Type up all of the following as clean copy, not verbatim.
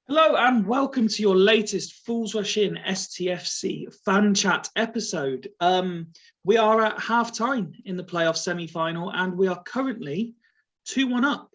Hello and welcome to your latest Fools Rush In STFC fan chat episode. We are at half-time in the playoff semi-final and we are currently 2-1 up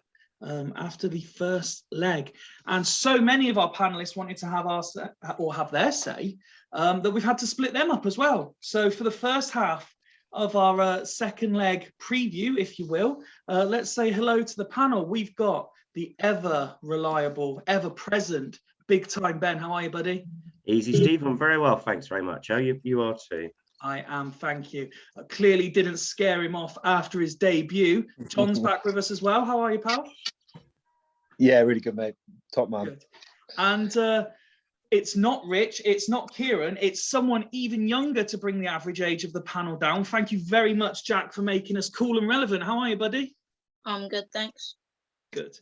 after the first leg. And so many of our panellists wanted to have their say that we've had to split them up as well. So for the first half of our second leg preview, if you will, let's say hello to the panel. We've got the ever reliable, ever present, big time Ben. How are you, buddy? Easy, Steve. I'm very well, thanks very much. How you are too? I am, thank you. Clearly didn't scare him off after his debut. John's back with us as well. How are you, pal? Yeah, really good, mate. Top man. Good. And it's not Rich, it's not Kieran, it's someone even younger to bring the average age of the panel down. Thank you very much, Jack, for making us cool and relevant. How are you, buddy? I'm good, thanks. Good.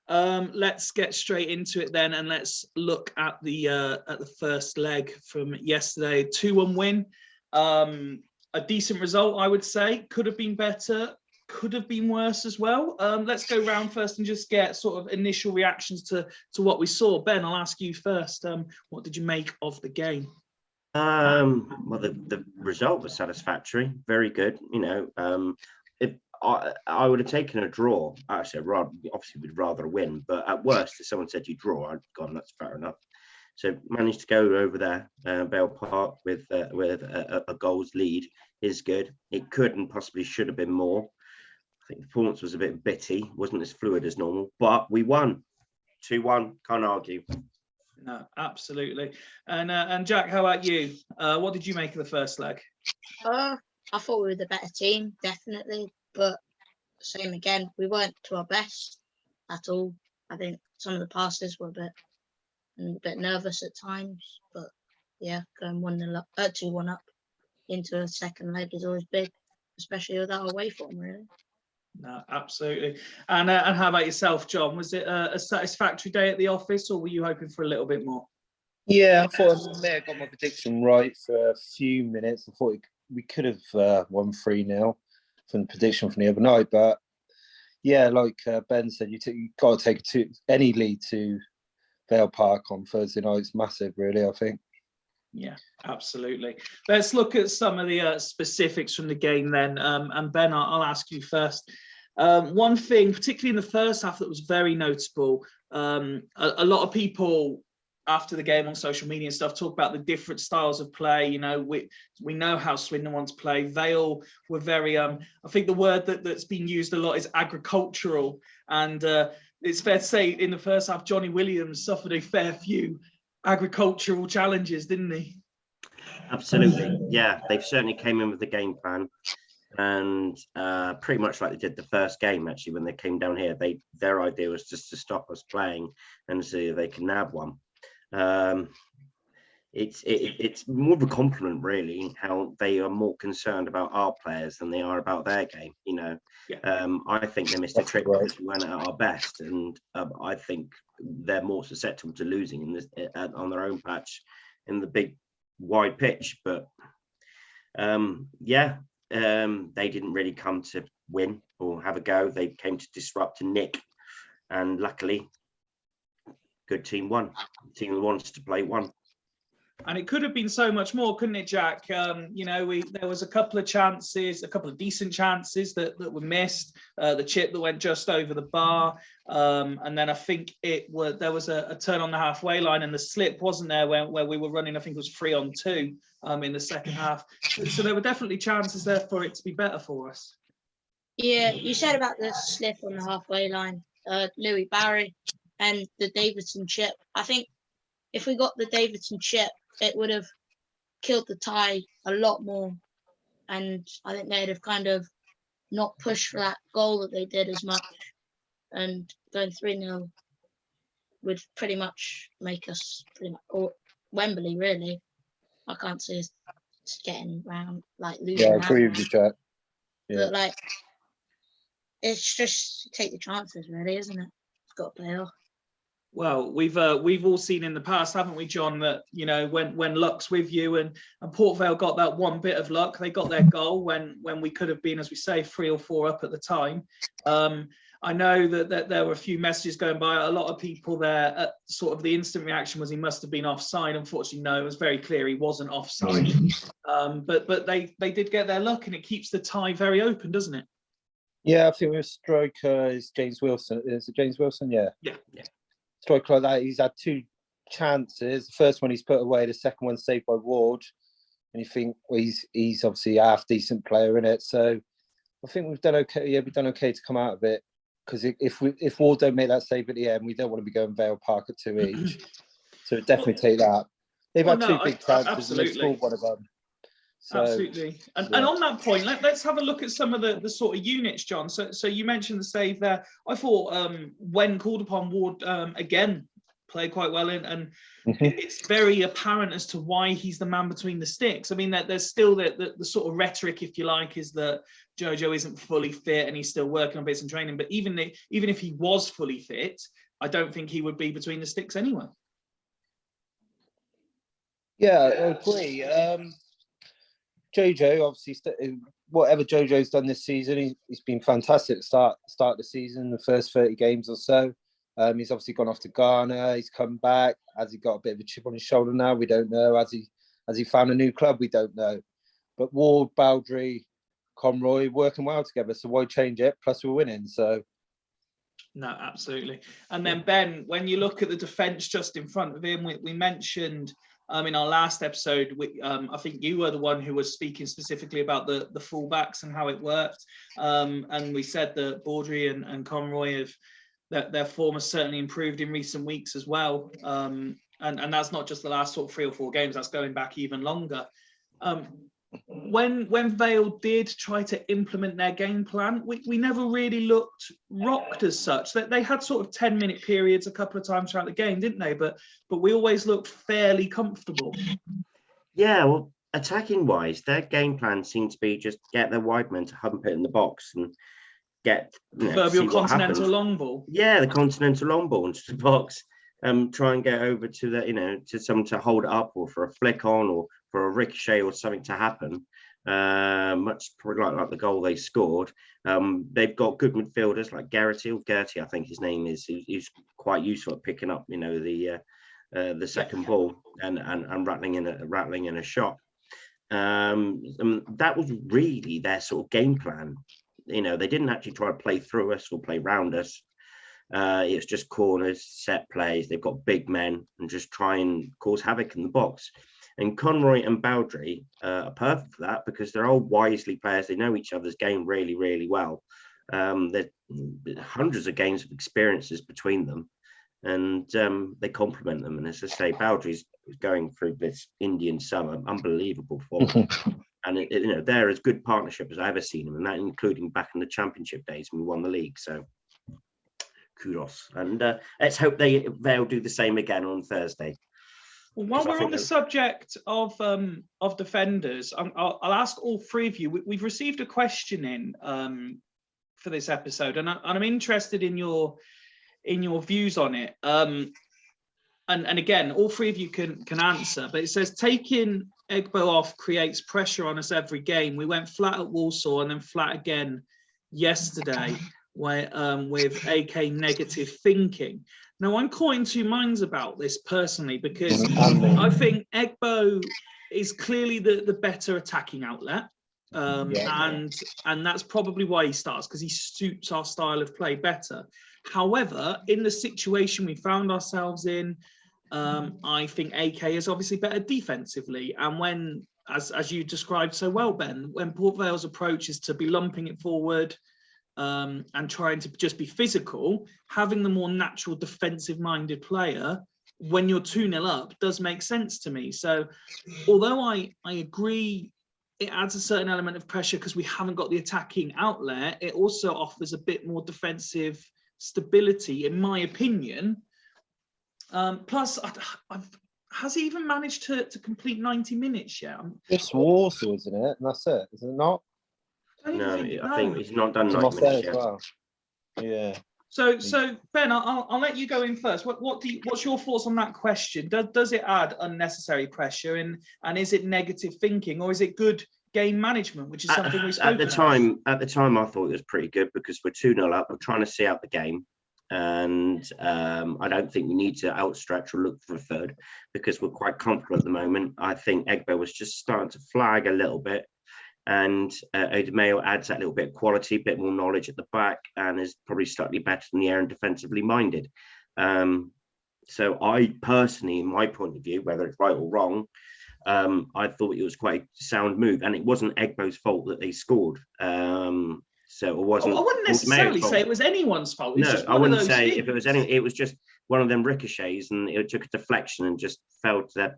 Let's get straight into it then, and let's look at the first leg from yesterday. 2-1 win. A decent result, I would say. Could have been better. Could have been worse as well. Let's go round first and just get sort of initial reactions to what we saw. Ben, I'll ask you first. What did you make of the game? Well, the result was satisfactory. Very good. You know, I would have taken a draw. Actually, obviously we'd rather win, but at worst, if someone said you draw, I'd gone, that's fair enough. So managed to go over there, Vale Park with a goals lead is good. It could and possibly should have been more. I think the performance was a bit bitty, wasn't as fluid as normal, but we won 2-1. Can't argue. No, absolutely. And Jack, how about you? What did you make of the first leg? I thought we were the better team, definitely. But same again, we weren't to our best at all. I think some of the passes were a bit nervous at times. But yeah, going 2-1 up into a second leg is always big, especially with our away form, really. No, absolutely. And how about yourself, John? Was it a satisfactory day at the office, or were you hoping for a little bit more? Yeah, I thought I may have got my prediction right for a few minutes. I thought we could have won 3-0 from the prediction from the other night. But yeah, like Ben said, you got to take any lead to Vale Park on Thursday night. It's massive, really, I think. Yeah, absolutely. Let's look at some of the specifics from the game then. And Ben, I'll ask you first. One thing, particularly in the first half, that was very noticeable, a lot of people after the game on social media and stuff talk about the different styles of play. You know, we know how Swindon want to play. Vale were very, I think the word that's been used a lot is agricultural. And it's fair to say in the first half, Johnny Williams suffered a fair few agricultural challenges, didn't he? Absolutely. Yeah, they've certainly came in with the game plan. And pretty much like they did the first game, actually, when they came down here, their idea was just to stop us playing and see if they can nab one. It's more of a compliment, really, how they are more concerned about our players than they are about their game. You know, yeah. I think they missed a trick because we went at our best, and I think they're more susceptible to losing in this on their own patch in the big wide pitch. But yeah, they didn't really come to win or have a go. They came to disrupt and nick, and luckily, good team won. The team who wants to play won. And it could have been so much more, couldn't it, Jack? You know, there was a couple of chances, a couple of decent chances that were missed. The chip that went just over the bar, and then I think there was a turn on the halfway line, and the slip wasn't there where we were running. I think it was 3-on-2 in the second half. So there were definitely chances there for it to be better for us. Yeah, you said about the slip on the halfway line, Louis Barry and the Davidson chip. I think if we got the Davidson chip, it would have killed the tie a lot more. And I think they'd have kind of not pushed for that goal that they did as much. And going 3-0 would pretty much make us or Wembley, really. I can't see us getting round, like losing. Yeah, I agree with you, Jack. Yeah. But like, it's just take the chances, really, isn't it? It's got to play off. Well, we've all seen in the past, haven't we, John, that, you know, when luck's with you, and Port Vale got that one bit of luck. They got their goal when we could have been, as we say, 3 or 4 up at the time. I know that there were a few messages going by. A lot of people there, sort of the instant reaction was he must have been offside. Unfortunately, no, it was very clear he wasn't offside. But they did get their luck, and it keeps the tie very open, doesn't it? Yeah, I think with striker is James Wilson. Is it James Wilson? Yeah. Yeah. Striker like that, he's had 2 chances. The first one he's put away, the second one saved by Ward. And you think, well, he's obviously a half decent player in it. So I think we've done okay. Yeah, we've done okay to come out of it. Because if Ward don't make that save at the end, we don't want to be going Vale Park at 2 each. So definitely take that. They've had 2 big chances and they scored one of them. So, absolutely. And on that point, let's have a look at some of the sort of units, John. So you mentioned the save there. I thought when called upon, Ward again played quite well in, and it's very apparent as to why he's the man between the sticks. I mean, there's still the sort of rhetoric, if you like, is that Jojo isn't fully fit and he's still working on bits and training. But even if he was fully fit, I don't think he would be between the sticks anyway. Yeah, I agree. Jojo, obviously, whatever Jojo's done this season, he's been fantastic at start of the season, the first 30 games or so. He's obviously gone off to Ghana. He's come back. Has he got a bit of a chip on his shoulder now? We don't know. Has he found a new club? We don't know. But Ward, Baldry, Conroy working well together. So why change it? Plus we're winning. So no, absolutely. And then Ben, when you look at the defence just in front of him, we mentioned in our last episode, I think you were the one who was speaking specifically about the fullbacks and how it worked. And we said that Baldry and Conroy have. Their form has certainly improved in recent weeks as well. And that's not just the last sort of 3 or 4 games, that's going back even longer. When Vale did try to implement their game plan, we never really looked rocked as such. They had sort of 10-minute periods a couple of times throughout the game, didn't they? But we always looked fairly comfortable. Yeah, well, attacking wise, their game plan seemed to be just get their wide men to hump it in the box and get proverbial continental long ball. Yeah, the continental long ball into the box. Try and get over to the to someone to hold it up, or for a flick on, or for a ricochet or something to happen. Much probably like the goal they scored. They've got good midfielders like Gertie, I think his name is. He's quite useful at picking up the second ball and rattling in a shot. That was really their sort of game plan. They didn't actually try to play through us or play round us. It's just corners, set plays. They've got big men and just try and cause havoc in the box. And Conroy and Baldry are perfect for that because they're all wisely players. They know each other's game really, really well. There's hundreds of games of experiences between them, and they complement them. And as I say, Baldry's going through this Indian summer, unbelievable form. And they're as good partnership as I've ever seen them, and that including back in the championship days when we won the league. So kudos, and let's hope they'll do the same again on Thursday. Well, while we're on the subject of defenders, I'll ask all 3 of you. We've received a question in for this episode, and I'm interested in your views on it. And again, all 3 of you can answer, but it says taking Egbo off creates pressure on us every game. We went flat at Walsall and then flat again yesterday with AK negative thinking. Now, I'm caught in 2 minds about this personally because I think Egbo is clearly the better attacking outlet. And that's probably why he starts, because he suits our style of play better. However, in the situation we found ourselves in, I think AK is obviously better defensively. And when, as you described so well, Ben, when Port Vale's approach is to be lumping it forward and trying to just be physical, having the more natural defensive-minded player when you're 2-0 up does make sense to me. So although I agree it adds a certain element of pressure because we haven't got the attacking outlet, it also offers a bit more defensive stability, in my opinion. Plus, has he even managed to complete 90 minutes yet? It's Warsaw, isn't it? And that's it, is it not? No, I think he's not done 90 minutes yet. Well. Yeah. So Ben, I'll let you go in first. What's your thoughts on that question? Does it add unnecessary pressure, and is it negative thinking, or is it good game management, which is something we spoke at the time. At the time, I thought it was pretty good because we're 2-0 up. We're trying to see out the game, and I don't think we need to outstretch or look for a third because we're quite comfortable at the moment. I think Egbo was just starting to flag a little bit, and Odemayo adds that little bit of quality, a bit more knowledge at the back, and is probably slightly better in the air and defensively minded. So I personally, in my point of view, whether it's right or wrong, I thought it was quite a sound move, and it wasn't Egbo's fault that they scored. So it wasn't. I wouldn't necessarily say it was anyone's fault. It's just I wouldn't say things. if it was any. It was just one of them ricochets, and it took a deflection and just fell to that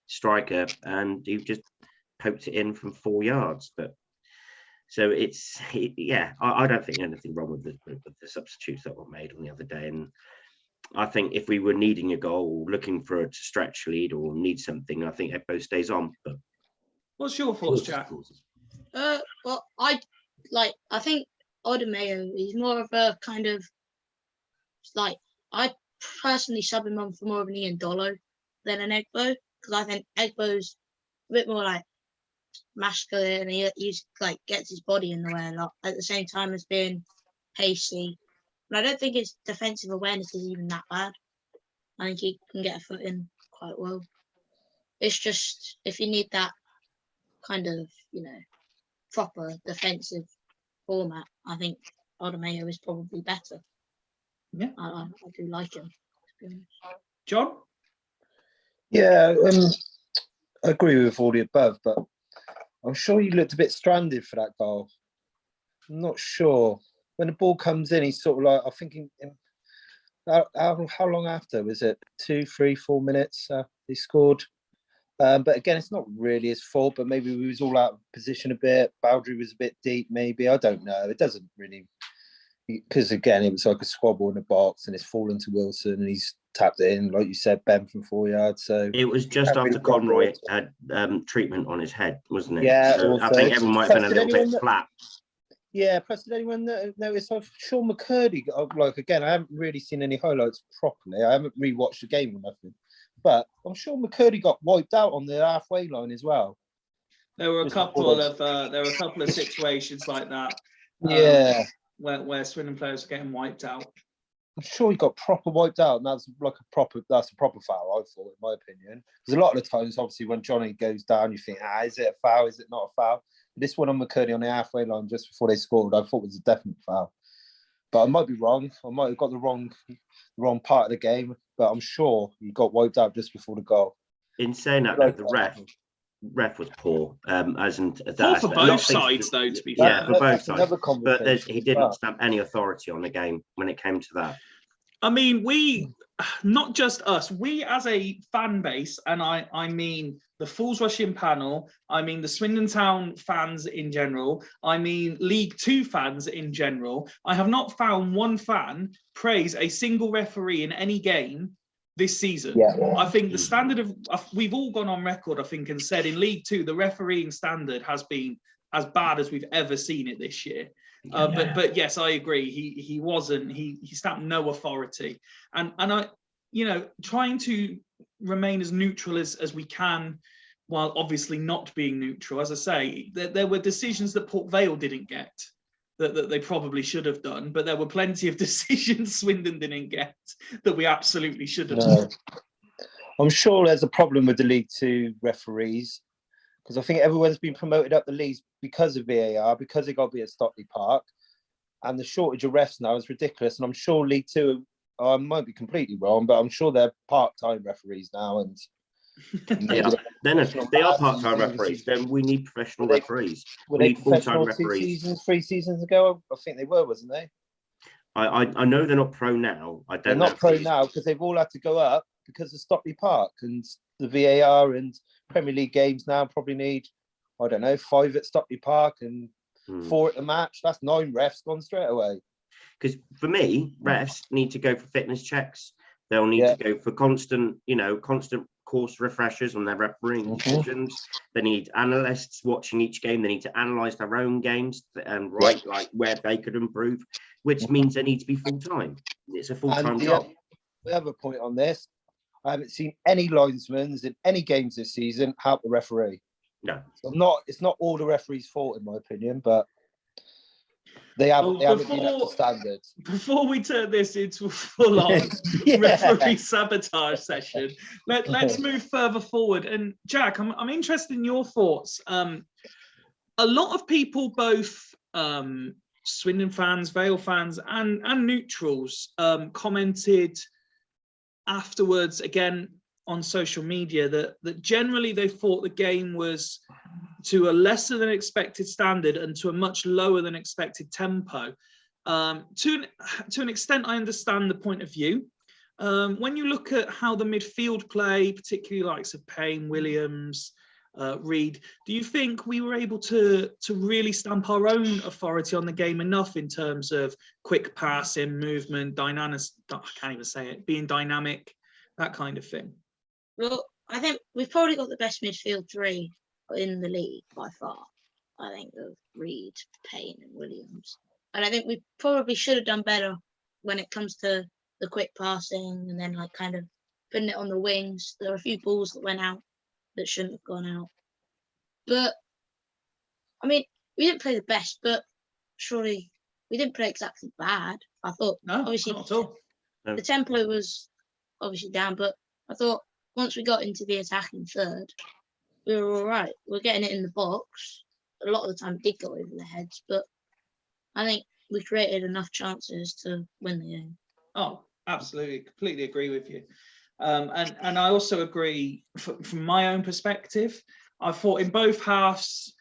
striker, and he just poked it in from 4 yards. But so I don't think anything wrong with the substitutes that were made on the other day, and I think if we were needing a goal, looking for a stretch lead or need something, I think Egbo stays on. But what's your thoughts, Jack? Well, I think Odemayo is more of a kind of like, I personally sub him on for more of an Ian Dolo than an Egbo, because I think Egbo's a bit more like masculine, and he's like gets his body in the way a lot at the same time as being pacey. And I don't think his defensive awareness is even that bad. I think he can get a foot in quite well. It's just if you need that kind of, proper defensive format, I think Odemayo is probably better. Yeah, I do like him, to be honest. John? Yeah, I agree with all the above, but I'm sure you looked a bit stranded for that goal. I'm not sure. When the ball comes in, he's sort of like, I'm thinking, how long after? Was it 2, 3, 4 minutes he scored? But again, it's not really his fault, but maybe we was all out of position a bit. Boundary was a bit deep, maybe. I don't know. It doesn't really, because again, it was like a squabble in the box and it's fallen to Wilson and he's tapped it in, like you said, Ben from 4 yards. So it was just after Conroy had treatment on his head, wasn't it? Yeah. So Also, I think everyone might have been a little bit flat. Yeah, plus did anyone notice Sean McCurdy? Like, again, I haven't really seen any highlights properly. I haven't rewatched the game or nothing. But I'm sure McCurdy got wiped out on the halfway line as well. There were a couple of situations like that. Yeah, where Swindon players are getting wiped out. I'm sure he got proper wiped out, and that's a proper foul, I thought, in my opinion. Because a lot of the times, obviously, when Johnny goes down, you think, is it a foul? Is it not a foul? This one on McCurdy on the halfway line just before they scored, I thought was a definite foul. But I might be wrong. I might have got the wrong part of the game. But I'm sure he got wiped out just before the goal. In saying that, though, the ref was poor. Poor for both sides, though, to be fair. Yeah, for both sides. But he didn't stamp any authority on the game when it came to that. I mean, we, not just us, we as a fan base, and I mean the Fools Rush In panel, I mean the Swindon Town fans in general, I mean League Two fans in general, I have not found one fan praise a single referee in any game this season. Yeah. I think the standard of, we've all gone on record, I think, and said in League Two, the refereeing standard has been as bad as we've ever seen it this year. But yes, I agree. He wasn't. He stamped no authority, and I, trying to remain as neutral as we can, while obviously not being neutral. As I say, there were decisions that Port Vale didn't get that they probably should have done, but there were plenty of decisions Swindon didn't get that we absolutely should have done. I'm sure there's a problem with the League Two referees, because I think everyone's been promoted up the leagues because of VAR, because they got to be at Stockley Park. And the shortage of refs now is ridiculous. And I'm sure League Two, I might be completely wrong, but I'm sure they're part-time referees now. And they are part-time referees. Then we need professional referees. Were we they need full-time professional referees. 3 seasons ago? I think they were, wasn't they? I know they're not pro now. They're not pro now because they've all had to go up because of Stockley Park, and the VAR and Premier League games now probably need, 5 at Stockley Park and 4 at the match. That's 9 refs gone straight away. Because for me, refs need to go for fitness checks. They'll need to go for constant course refreshers on their refereeing decisions. They need analysts watching each game. They need to analyse their own games and write like where they could improve, which means they need to be full-time. It's a full-time job. The other point on this, I haven't seen any linesmen in any games this season help the referee. No. It's not all the referees' fault, in my opinion, but they haven't been up to standards. Before we turn this into a full-on Yeah. referee sabotage session, let's move further forward. And Jack, I'm interested in your thoughts. A lot of people, both Swindon fans, Vale fans, and neutrals, commented afterwards, again on social media, that generally they thought the game was to a lesser than expected standard and to a much lower than expected tempo. To an extent, I understand the point of view. When you look at how the midfield play, particularly likes of Payne, Williams, Reed, do you think we were able to really stamp our own authority on the game enough in terms of quick passing, movement, dynamic, I can't even say it, being dynamic, that kind of thing? Well, I think we've probably got the best midfield three in the league by far. I think of Reed, Payne, and Williams. And I think we probably should have done better when it comes to the quick passing and then like kind of putting it on the wings. There are a few balls that went out that shouldn't have gone out. But I mean, we didn't play the best, but surely we didn't play exactly bad. I thought obviously not at all. The tempo was obviously down, but I thought once we got into the attacking third, we were all right. We're getting it in the box. A lot of the time it did go over the heads, but I think we created enough chances to win the game. Oh, absolutely. Completely agree with you. And I also agree from my own perspective. I thought in both halves,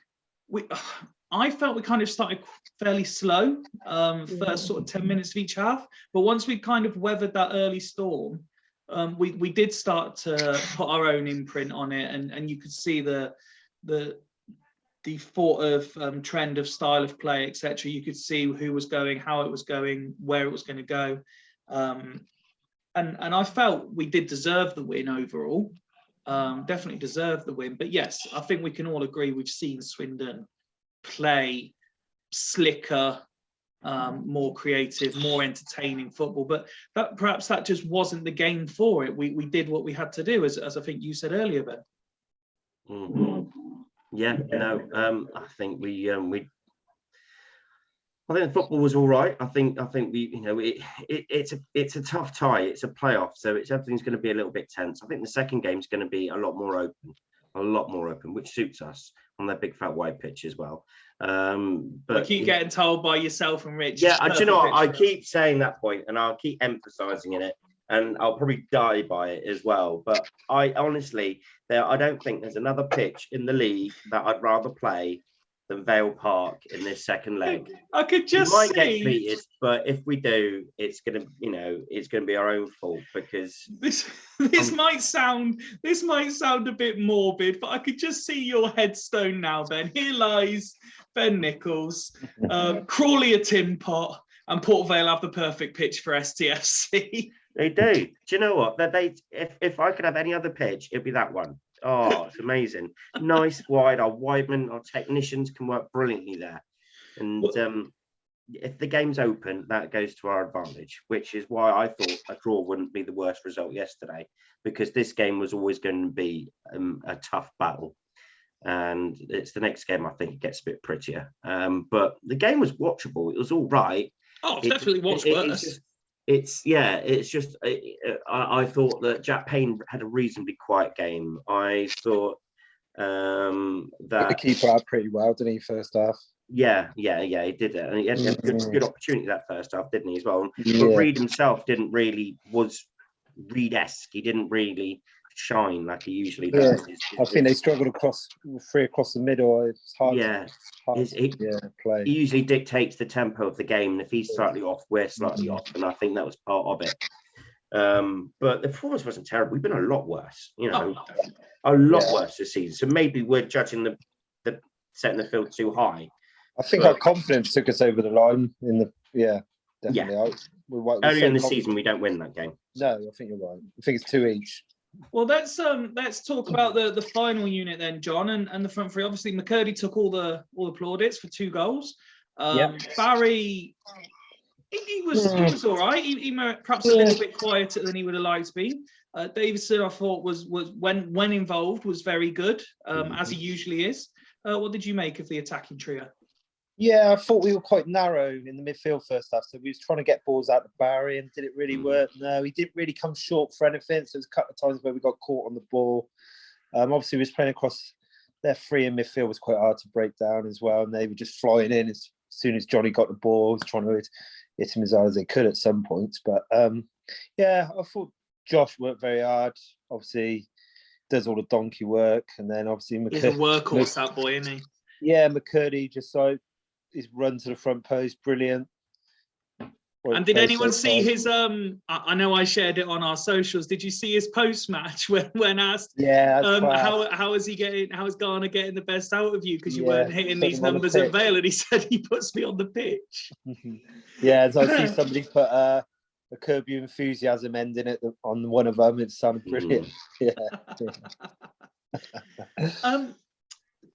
I felt we kind of started fairly slow, first sort of 10 minutes of each half. But once we kind of weathered that early storm, we did start to put our own imprint on it, and you could see the thought of trend of style of play, etc. You could see who was going, how it was going, where it was going to go, and I felt we did deserve the win overall. Definitely deserved the win. But yes, I think we can all agree we've seen Swindon play slicker, more creative, more entertaining football, but perhaps that just wasn't the game for it. We did what we had to do, as I think you said earlier, Ben. Yeah, no, I think I think the football was all right. I think we, it's a tough tie. It's a playoff, so everything's going to be a little bit tense. I think the second game's going to be a lot more open, which suits us on that big fat wide pitch as well. But I keep getting told by yourself and Rich. Yeah, do you know what? I keep saying that point, and I'll keep emphasising it, and I'll probably die by it as well. But I honestly, I don't think there's another pitch in the league that I'd rather play than Vale Park in this second leg. I could just we might get treated, but if we do, it's gonna be our own fault, because this might sound a bit morbid, but I could just see your headstone now, Ben. Here lies Ben Nichols, Crawley a tin pot, and Port Vale have the perfect pitch for STFC. They do. Do you know what? If I could have any other pitch, it'd be that one. Oh, it's amazing. Nice, wide. Our widemen, our technicians can work brilliantly there. And if the game's open, that goes to our advantage, which is why I thought a draw wouldn't be the worst result yesterday, because this game was always going to be a tough battle. And it's the next game, I think it gets a bit prettier. But the game was watchable. It was all right. Oh, definitely watch worse. I thought that Jack Payne had a reasonably quiet game. I thought that the keeper out pretty well, didn't he, first half? Yeah, he did it, and he had a good opportunity that first half, didn't he, as well? Yeah. But Reed himself was Reed-esque. He didn't really shine like he usually does. I think they struggled across the middle. It's hard. Play. He usually dictates the tempo of the game, and if he's slightly off, we're slightly off, and I think that was part of it. But the performance wasn't terrible. We've been a lot worse, a lot worse this season. So maybe we're judging the setting the field too high. I think our confidence took us over the line definitely. Yeah. Earlier in the season, we don't win that game. No, I think you're right. I think it's 2 each. Well, let's talk about the final unit then, John, and the front three. Obviously, McCurdy took all the plaudits for 2 goals. Barry, he was all right. He perhaps a little bit quieter than he would have liked to be. Davidson, I thought was when involved was very good, as he usually is. What did you make of the attacking trio? Yeah, I thought we were quite narrow in the midfield first half. So we was trying to get balls out the Barry, and did it really work? No, he didn't really come short for anything. So there's a couple of times where we got caught on the ball. Obviously, we was playing across their three in midfield was quite hard to break down as well, and they were just flying in as soon as Johnny got the ball. Was trying to hit him as hard as they could at some points, but yeah, I thought Josh worked very hard. Obviously, does all the donkey work, and then obviously He's a workhorse, that boy, isn't he? Yeah, McCurdy just like his run to the front post, brilliant. And did anyone see his? I know I shared it on our socials. Did you see his post match when asked? Yeah. How is he getting? How is Garner getting the best out of you? Because you weren't hitting these numbers at Vale, and he said he puts me on the pitch. Yeah, so I see somebody put a Curb Your Enthusiasm ending it on one of them. It sounded brilliant. Yeah.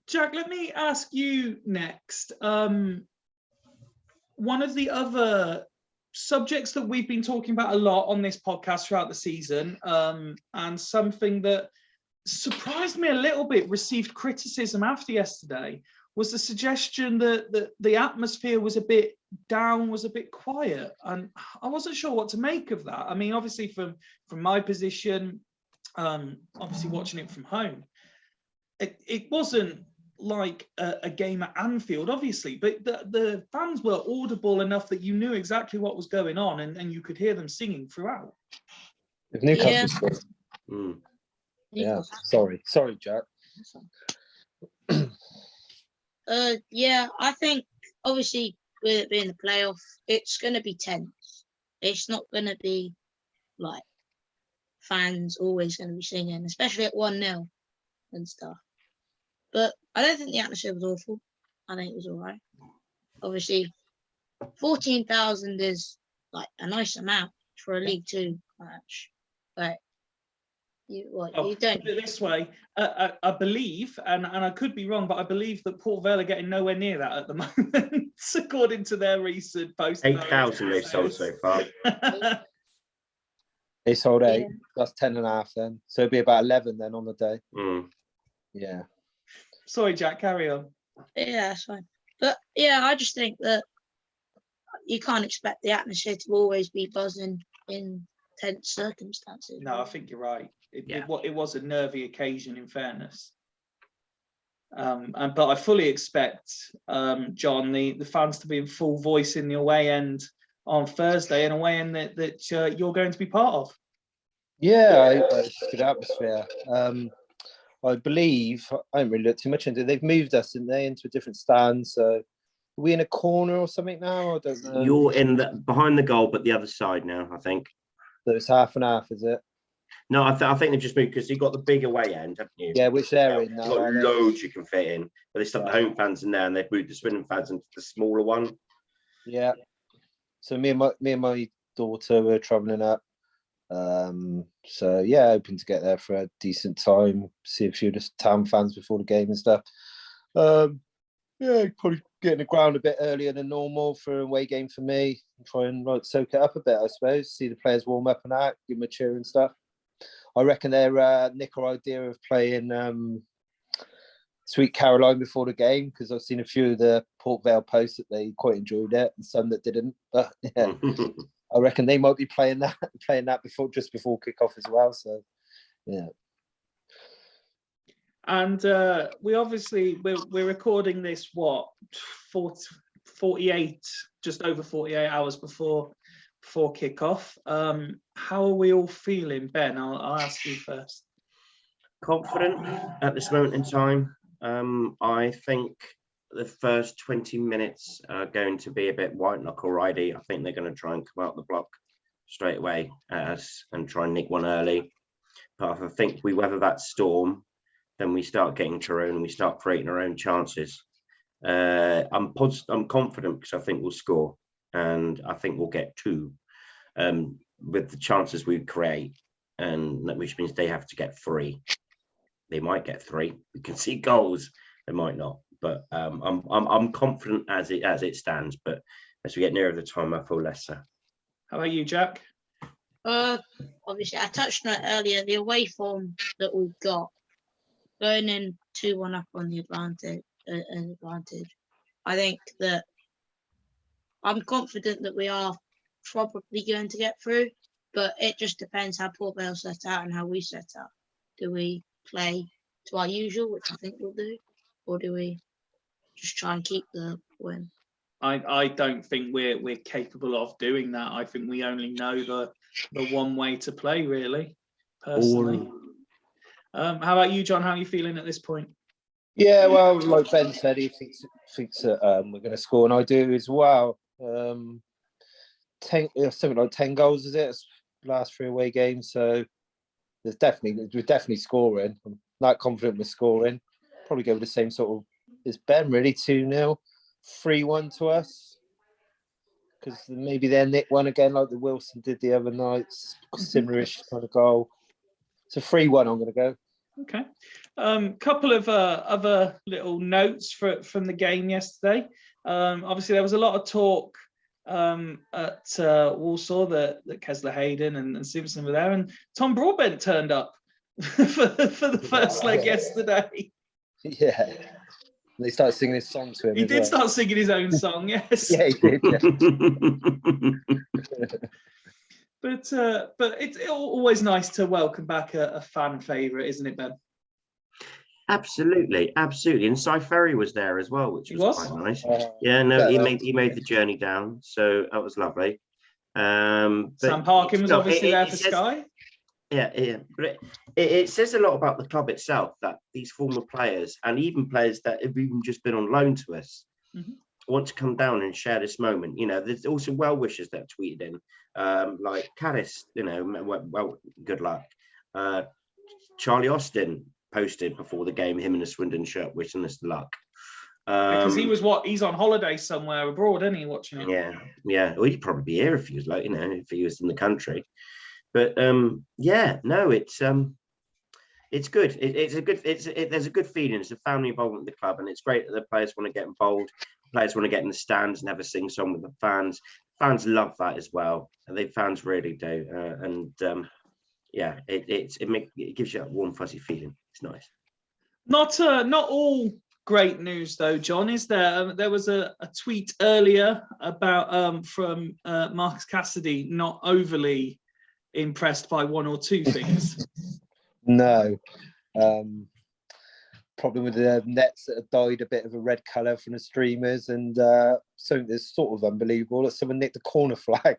Jack, let me ask you next. One of the other subjects that we've been talking about a lot on this podcast throughout the season, and something that surprised me a little bit, received criticism after yesterday, was the suggestion that the atmosphere was a bit down, was a bit quiet. And I wasn't sure what to make of that. I mean, obviously from my position, obviously watching it from home, it wasn't like a game at Anfield, obviously, but the fans were audible enough that you knew exactly what was going on, and you could hear them singing throughout. If Newcastle yeah. Sorry, Jack. Yeah, I think obviously with it being a playoff, it's going to be tense. It's not going to be like fans always going to be singing, especially at 1-0 and stuff. But I don't think the atmosphere was awful. I think it was all right. Obviously, 14,000 is like a nice amount for a League Two match. But you don't. Put it this way, I believe, and I could be wrong, but I believe that Port Vale are getting nowhere near that at the moment, according to their recent post. 8,000 they've sold so far. They sold 8. That's 10.5 then. So it'd be about 11 then on the day. Yeah. Sorry, Jack, carry on. Yeah, that's fine. But yeah, I just think that you can't expect the atmosphere to always be buzzing in tense circumstances. No, I think you're right. It was a nervy occasion, in fairness. But I fully expect, John, the fans to be in full voice in the away end on Thursday, an away end that you're going to be part of. Yeah, it's a good atmosphere. I believe, I haven't really looked too much into it. They've moved us, didn't they, into a different stand. So are we in a corner or something now? I don't know. You're in behind the goal, but the other side now, I think. So it's half and half, is it? No, I think they've just moved because you've got the big away end, haven't you? Yeah, which they're in now. You've got loads you can fit in. But they stuck the home fans in there, and they've moved the Swindon fans into the smaller one. Yeah. So me and my daughter were travelling up. So yeah, hoping to get there for a decent time, see a few of the town fans before the game and stuff. Yeah, probably getting the ground a bit earlier than normal for an away game for me, and try and soak it up a bit, I suppose, see the players warm up and that, give them a cheer and stuff. I reckon they're nick our idea of playing Sweet Caroline before the game, because I've seen a few of the Port Vale posts that they quite enjoyed it and some that didn't, but yeah. I reckon they might be playing that before kickoff as well. So, yeah. And we're recording this 48, just over 48 hours before kickoff. How are we all feeling, Ben? I'll ask you first. Confident at this moment in time. I think the first 20 minutes are going to be a bit white knuckle ridey. I think they're going to try and come out the block straight away at us and try and nick one early. But if I think we weather that storm, then we start getting to our own and we start creating our own chances. I'm confident because I think we'll score, and I think we'll get 2 with the chances we create, and which means they have to get 3. They might get 3. We can see goals. They might not. But I'm confident as it stands. But as we get nearer the time, I feel less so. How about you, Jack? Obviously, I touched on it earlier. The away form that we've got, going in 2-1 up on the advantage. I think that I'm confident that we are probably going to get through, but it just depends how Port Vale set out and how we set out. Do we play to our usual, which I think we'll do, or do we just try and keep the win? I don't think we're capable of doing that. I think we only know the one way to play, really, personally. How about you, John? How are you feeling at this point? Yeah, well, like Ben said, he thinks that we're going to score, and I do as well. something like 10 goals, is it? Last 3 away games, so we're definitely scoring. I'm not confident we're scoring. Probably go with the same sort of as Ben, really. 2-0, 3-1 to us, because maybe they'll nick one again like the Wilson did the other night. Similar-ish kind of goal. So 3-1, I'm going to go. Okay. Couple of other little notes from the game yesterday. Obviously, there was a lot of talk at Walsall that Kesler Hayden and Simpson were there, and Tom Broadbent turned up for the first leg yesterday. Yeah. They started singing his song to him. He did start singing his own song, yes. Yeah, he did. Yeah. But it's always nice to welcome back a fan favourite, isn't it, Ben? Absolutely. And Cy Ferry was there as well, which was quite nice. Yeah, no, he made the journey down, so that was lovely. Sam Parkin was obviously there for Sky. Yeah, but it says a lot about the club itself that these former players and even players that have even just been on loan to us want to come down and share this moment. You know, there's also well wishers that tweeted in, like Caddis. You know, well, good luck. Charlie Austin posted before the game, him in a Swindon shirt, wishing us luck. Because he's on holiday somewhere abroad, isn't he, watching it? Yeah. Well, he'd probably be here if he was if he was in the country. But it's good. There's a good feeling. It's a family involvement with the club, and it's great that the players want to get involved. Players want to get in the stands and have a sing song with the fans. Fans love that as well, and the fans really do. It gives you that warm, fuzzy feeling. It's nice. Not all great news though, John, is there? There was a tweet earlier about from Marcus Cassidy not overly impressed by one or two things. No. Problem with the nets that have dyed a bit of a red colour from the streamers, and something that's sort of unbelievable that someone nicked the corner flag.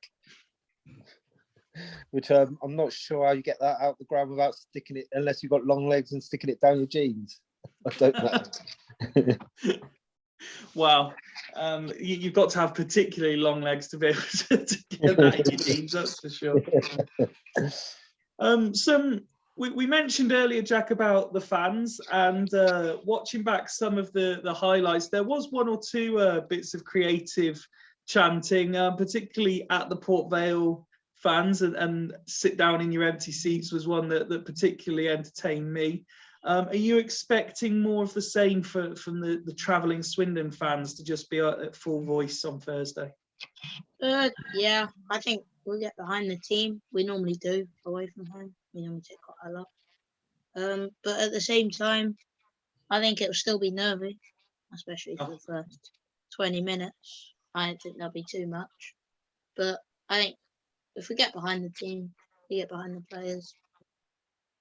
Which I'm not sure how you get that out the ground without sticking it, unless you've got long legs and sticking it down your jeans. I don't know. Well, you've got to have particularly long legs to be able to get that in your jeans, that's for sure. We mentioned earlier, Jack, about the fans, and watching back some of the highlights, there was one or two bits of creative chanting, particularly at the Port Vale fans, and sit down in your empty seats was one that particularly entertained me. Are you expecting more of the same from the travelling Swindon fans to just be at full voice on Thursday? Yeah, I think we'll get behind the team. We normally do away from home. We normally take quite a lot. But at the same time, I think it'll still be nervy, especially for the first 20 minutes. I don't think there'll be too much. But I think if we get behind the team, we get behind the players,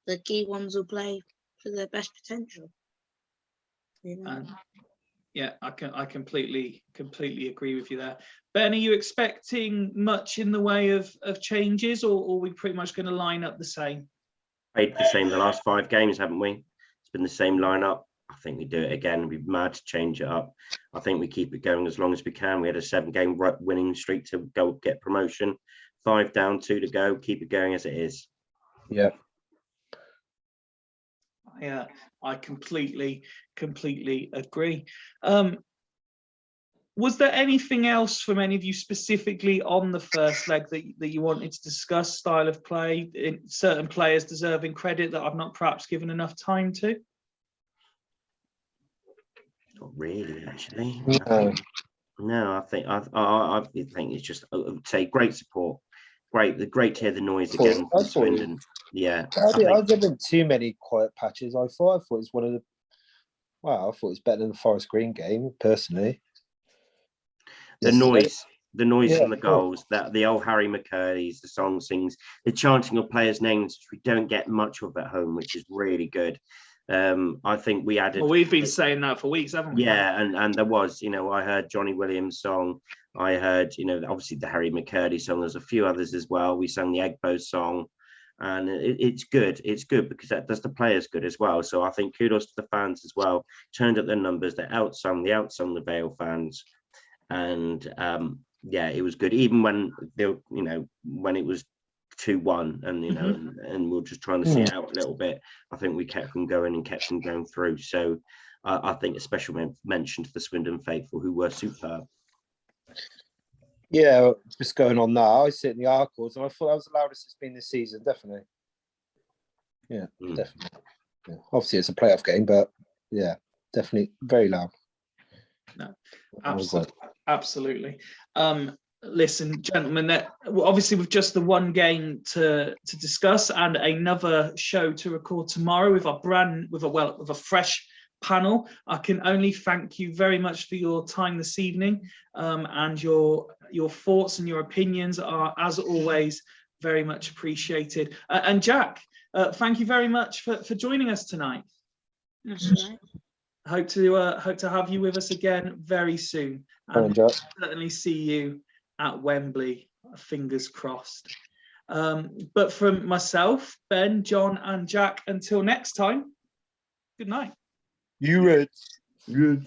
the key ones will play to their best potential. You know? Yeah, I completely agree with you there. Ben, are you expecting much in the way of changes, or are we pretty much going to line up the same? Played the same the last 5 games, haven't we? It's been the same lineup. I think we do it again. We'd be mad to change it up. I think we keep it going as long as we can. We had a 7-game winning streak to go get promotion. 5 down, 2 to go. Keep it going as it is. Yeah. Yeah, I completely agree. Was there anything else from any of you specifically on the first leg that you wanted to discuss? Style of play, certain players deserving credit that I've not perhaps given enough time to? Not really, actually. No. No, I think it's just, I would say, great support. great to hear the noise I thought- again I from thought- Swindon. Yeah, I've never been too many quiet patches. I thought it was one of the. Wow, I thought it was better than the Forest Green game personally. the noise Yeah, from the cool. goals, that the old Harry McCurdy's, the song sings, the chanting of players' names, which we don't get much of at home, which is really good. I think we added. Well, we've been saying that for weeks, haven't we? Yeah, and there was, I heard Johnny Williams' song. I heard, obviously the Harry McCurdy song. There's a few others as well. We sang the Egbo song, and it's good. It's good because that does the players good as well. So I think kudos to the fans as well. Turned up their numbers. They outsung the Vale fans, and yeah, it was good. Even when when it was 2-1, and and we're just trying to see it out a little bit. I think we kept them going and kept them going through. So I think a special mention to the Swindon faithful, who were superb. Yeah, just going on that, I sit in the Arcos, and I thought that was the loudest it's been this season. Definitely. Yeah, definitely. Yeah. Obviously, it's a playoff game, but yeah, definitely very loud. No, absolutely. Listen, gentlemen, obviously with just the one game to discuss and another show to record tomorrow with a fresh panel, I can only thank you very much for your time this evening, and your thoughts and your opinions are, as always, very much appreciated. And Jack, thank you very much for joining us tonight. That's right. Hope to have you with us again very soon, and certainly see you at Wembley, fingers crossed. But from myself, Ben, John, and Jack, until next time, good night. You Reds. Good.